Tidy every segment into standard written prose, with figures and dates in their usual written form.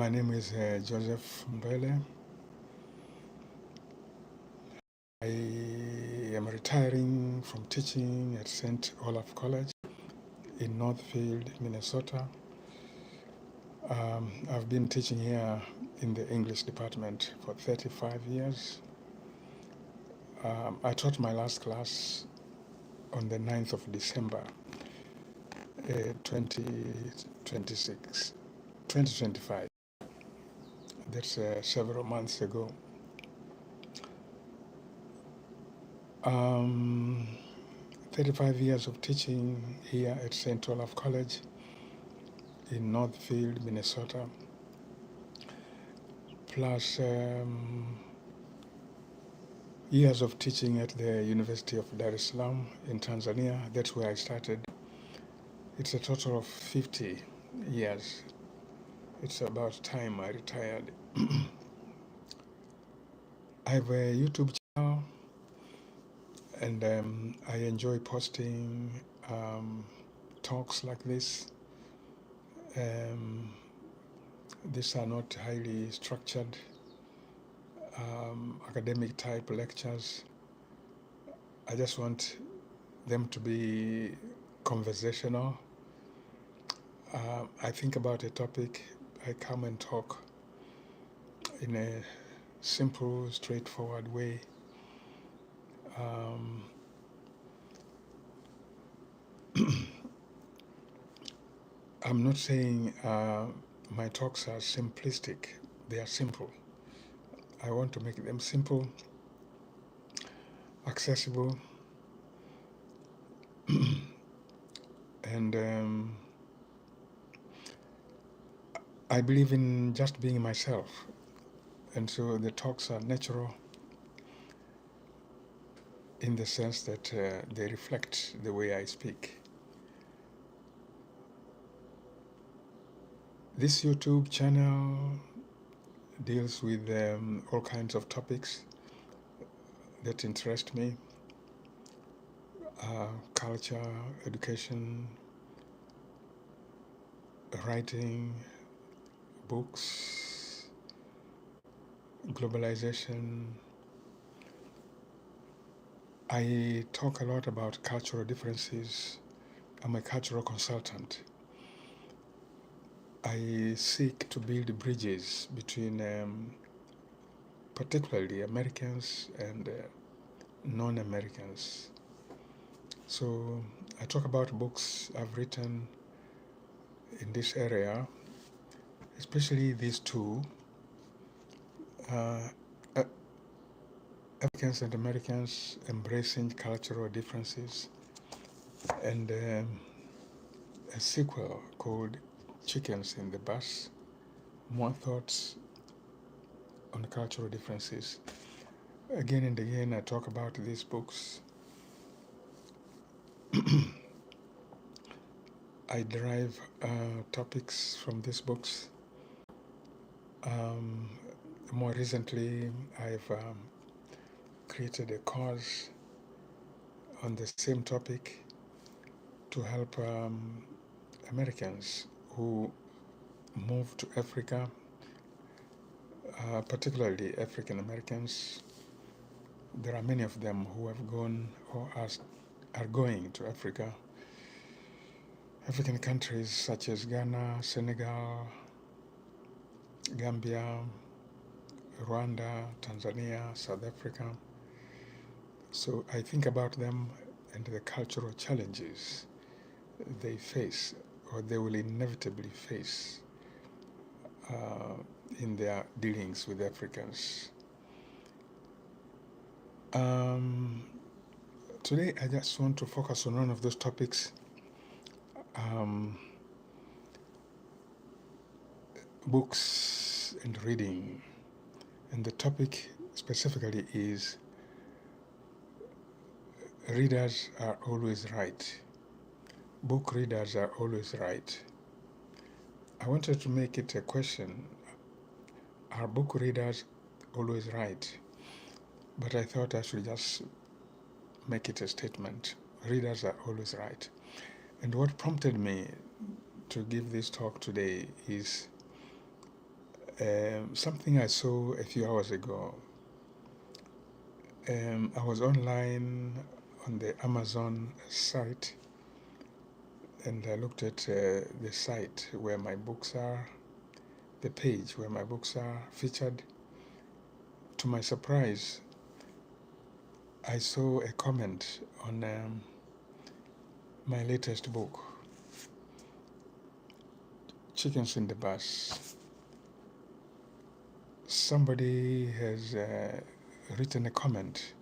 My name is Joseph Mbele. I am retiring from teaching at St. Olaf College in Northfield, Minnesota. I've been teaching here in the English department for 35 years. I taught my last class on the 9th of December, 2026, 2025. That's several months ago. 35 years of teaching here at St. Olaf College in Northfield, Minnesota, plus years of teaching at the University of Dar es Salaam in Tanzania. That's where I started. It's a total of 50 years. It's about time I retired. I have a YouTube channel, and I enjoy posting talks like this. These are not highly structured academic type lectures. I just want them to be conversational. I think about a topic, I come and talk in a simple, straightforward way. I'm not saying my talks are simplistic, they are simple. I want to make them simple, accessible, and I believe in just being myself. And so the talks are natural in the sense that they reflect the way I speak. This YouTube channel deals with all kinds of topics that interest me. Culture, education, writing, books, globalization. I talk a lot about cultural differences. I'm a cultural consultant. I seek to build bridges between particularly Americans and non-Americans. So I talk about books I've written in this area, especially these two, Africans and Americans embracing cultural differences, and a sequel called Chickens in the Bus, more thoughts on cultural differences. Again and again, I talk about these books. I derive topics from these books. More recently, I've created a course on the same topic to help Americans who move to Africa, particularly African Americans. There are many of them who have gone or are going to Africa. African countries such as Ghana, Senegal, Gambia, Rwanda, Tanzania, South Africa. So I think about them and the cultural challenges they face, or they will inevitably face in their dealings with Africans. Today I just want to focus on one of those topics, books and reading. And the topic specifically is readers are always right. Book readers are always right. I wanted to make it a question. Are book readers always right? But I thought I should just make it a statement. Readers are always right. And what prompted me to give this talk today is Something I saw a few hours ago. I was online on the Amazon site, and I looked at the site where my books are, the page where my books are featured. To my surprise, I saw a comment on my latest book, Chickens in the Bus. Somebody has written a comment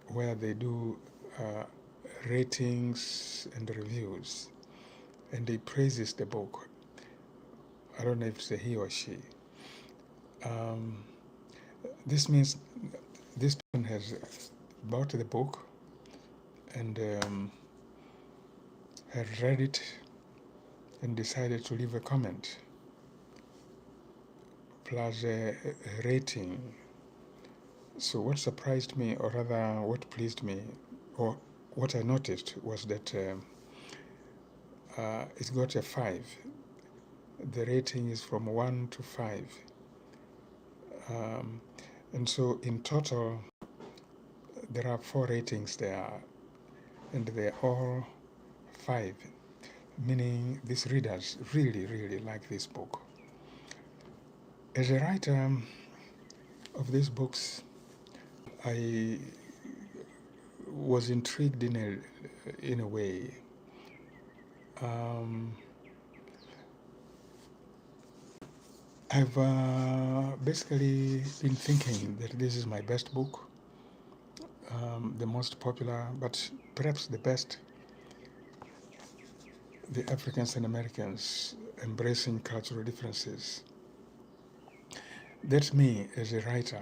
where they do ratings and reviews, and he praises the book. I don't know if it's a he or she. This means this person has bought the book and had read it and decided to leave a comment plus a rating. So what surprised me, or rather what pleased me, or what I noticed, was that it's got a 5. The rating is from 1 to 5. And so in total, there are 4 ratings there, and they're all 5, meaning these readers really, really like this book. As a writer of these books, I was intrigued in a way. I've basically been thinking that this is my best book, the most popular, but perhaps the best. The Africans and Americans embracing cultural differences. That's me as a writer,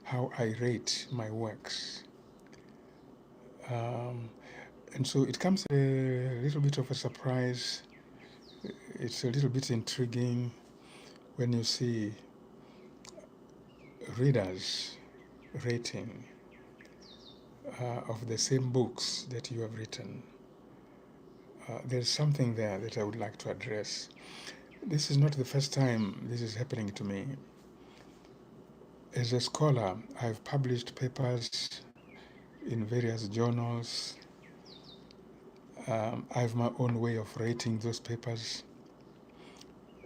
how I rate my works. And so it comes a little bit of a surprise. It's a little bit intriguing when you see readers rating of the same books that you have written. There's something there that I would like to address. This is not the first time this is happening to me. As a scholar, I've published papers in various journals. I have my own way of rating those papers.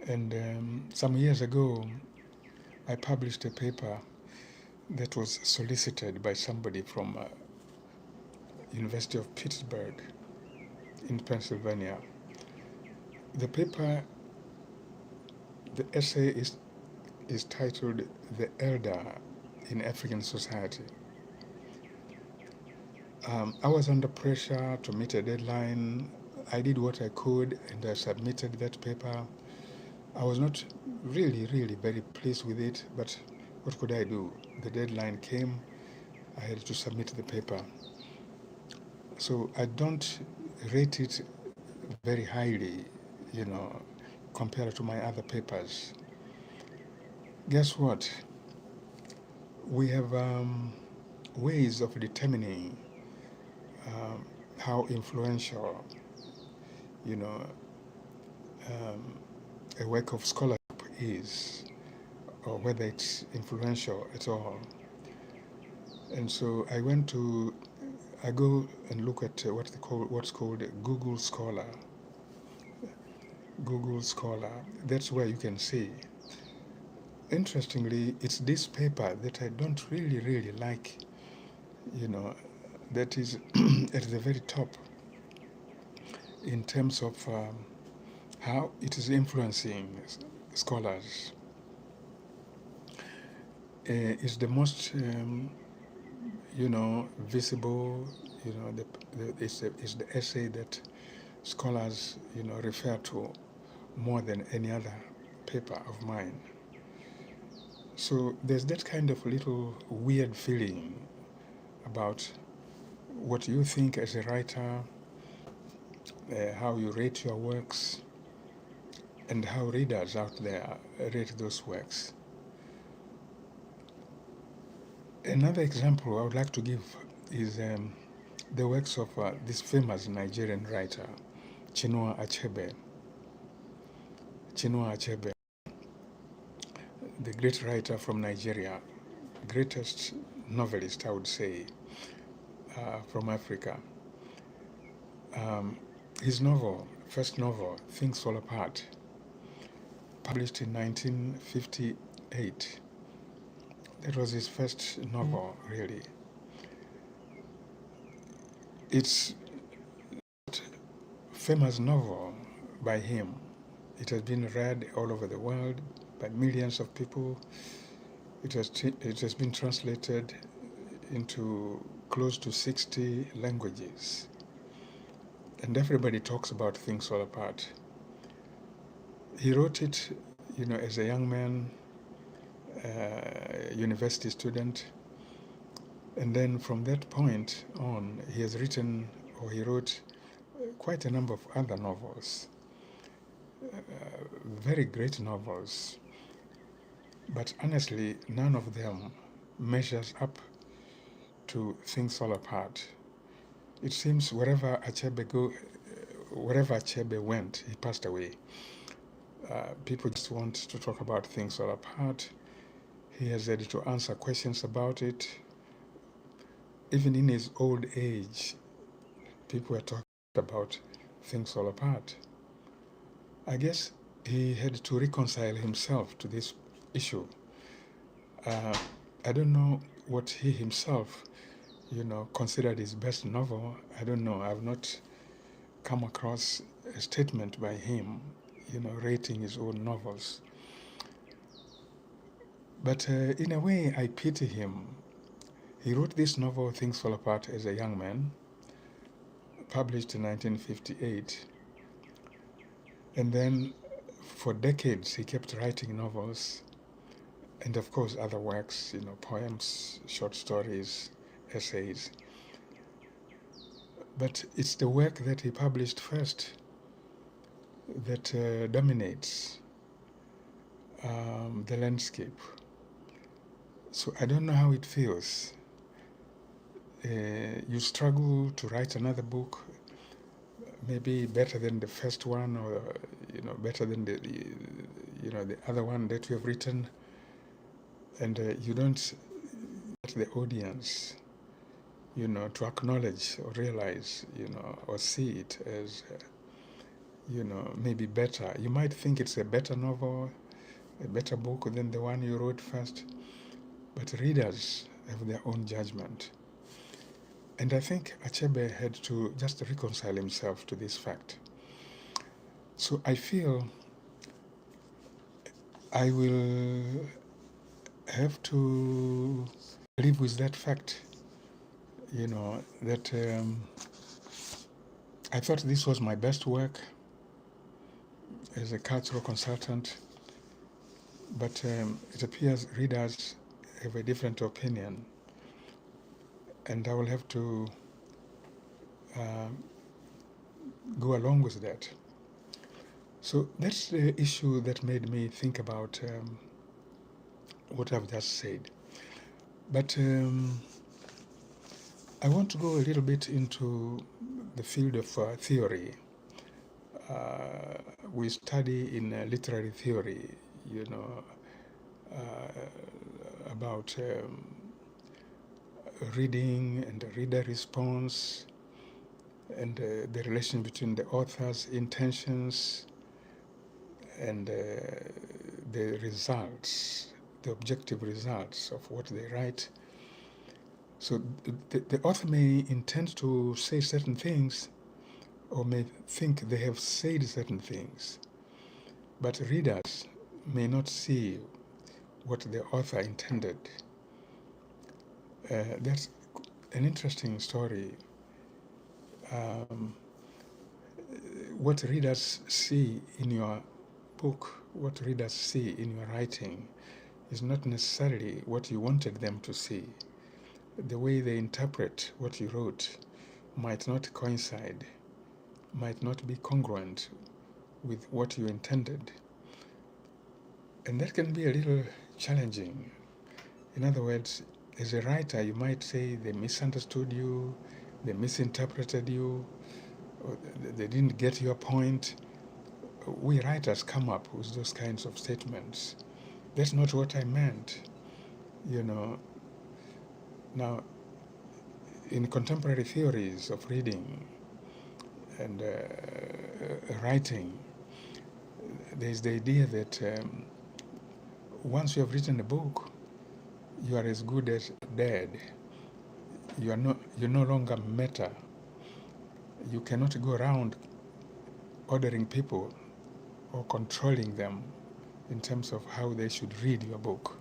And some years ago, I published a paper that was solicited by somebody from University of Pittsburgh in Pennsylvania. The paper, the essay is titled "The Elder in African Society." I was under pressure to meet a deadline. I did what I could and I submitted that paper. I was not really very pleased with it, but what could I do? The deadline came, I had to submit the paper. So I don't rate it very highly, compared to my other papers. Guess what? We have ways of determining how influential, a work of scholarship is, or whether it's influential at all. And so I go and look at what's called Google Scholar. Google Scholar. That's where you can see. Interestingly, it's this paper that I don't really like, that is at the very top in terms of how it is influencing scholars. It's the most, visible, it's the essay that scholars, refer to more than any other paper of mine. So there's that kind of little weird feeling about what you think as a writer, how you rate your works, and how readers out there rate those works. Another example I would like to give is the works of this famous Nigerian writer, Chinua Achebe. Chinua Achebe. the great writer from Nigeria, greatest novelist, I would say, from Africa. His novel, first novel, Things Fall Apart, published in 1958. That was his first novel, really. It's a famous novel by him. It has been read all over the world by millions of people. It has been translated into close to 60 languages. And everybody talks about Things Fall Apart. He wrote it, as a young man, university student. And then from that point on, he wrote quite a number of other novels, very great novels. But honestly, none of them measures up to Things Fall Apart. It seems wherever Achebe went, he passed away. People just want to talk about Things Fall Apart. He has had to answer questions about it. Even in his old age, people were talking about Things Fall Apart. I guess he had to reconcile himself to this issue. I don't know what he himself, considered his best novel. I don't know. I've not come across a statement by him, rating his own novels. But in a way, I pity him. He wrote this novel, Things Fall Apart, as a young man, published in 1958. And then for decades, he kept writing novels and, of course, other works, poems, short stories, essays. But it's the work that he published first that dominates the landscape. So I don't know how it feels. You struggle to write another book, maybe better than the first one, or better than the other one that you have written, and you don't get the audience, to acknowledge or realize, or see it as, maybe better. You might think it's a better novel, a better book than the one you wrote first, but readers have their own judgment. And I think Achebe had to just reconcile himself to this fact. So I feel I will have to live with that fact, that I thought this was my best work as a cultural consultant, but it appears readers have a different opinion, and I will have to go along with that. So that's the issue that made me think about what I've just said. But I want to go a little bit into the field of theory. We study in literary theory, about reading and the reader response, and the relation between the author's intentions and the results, the objective results of what they write. So the author may intend to say certain things, or may think they have said certain things, but readers may not see what the author intended. That's an interesting story. What readers see in your book, what readers see in your writing, is not necessarily what you wanted them to see. The way they interpret what you wrote might not coincide, might not be congruent with what you intended. And that can be a little challenging. In other words, as a writer, you might say they misunderstood you, they misinterpreted you, or they didn't get your point. We writers come up with those kinds of statements. That's not what I meant. Now, in contemporary theories of reading and writing, there's the idea that once you have written a book, you are as good as dead. You're no longer meta. You cannot go around ordering people or controlling them in terms of how they should read your book.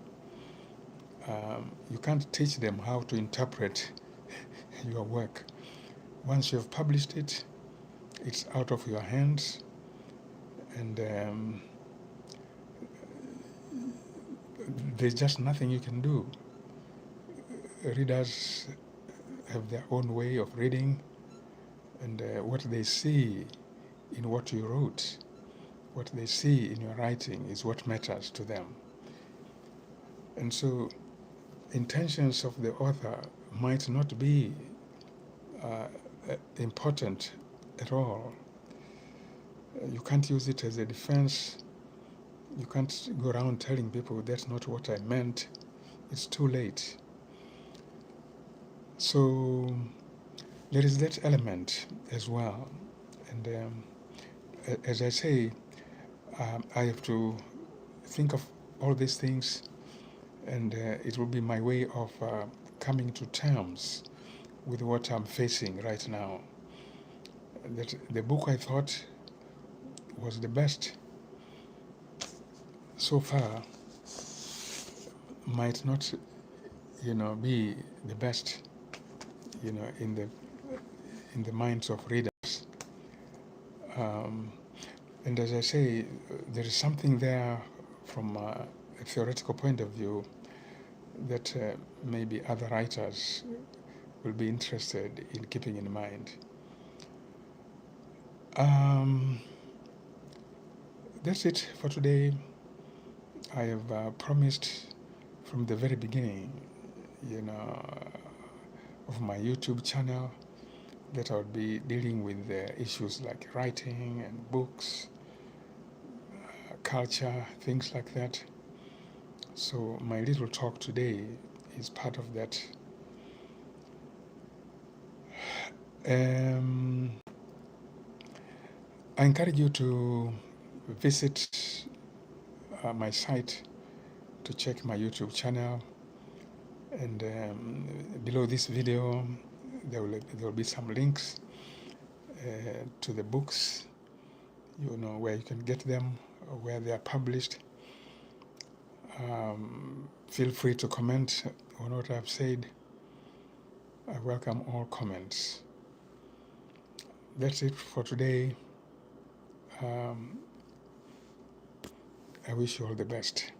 You can't teach them how to interpret your work. Once you have published it, it's out of your hands, and there's just nothing you can do. Readers have their own way of reading, and what they see in what you wrote, what they see in your writing is what matters to them. And so intentions of the author might not be important at all. You can't use it as a defense. You can't go around telling people that's not what I meant. It's too late. So there is that element as well. And as I say, I have to think of all these things, and it will be my way of coming to terms with what I'm facing right now. That the book I thought was the best so far might not, be the best, in the minds of readers. And as I say, there is something there from a theoretical point of view that maybe other writers will be interested in keeping in mind. That's it for today. I have promised from the very beginning, of my YouTube channel that I would be dealing with issues like writing and books, culture, things like that. So my little talk today is part of that. I encourage you to visit my site to check my YouTube channel, and below this video there will be some links to the books, where you can get them, where they are published. Feel free to comment on what I've said. I welcome all comments. That's it for today. I wish you all the best.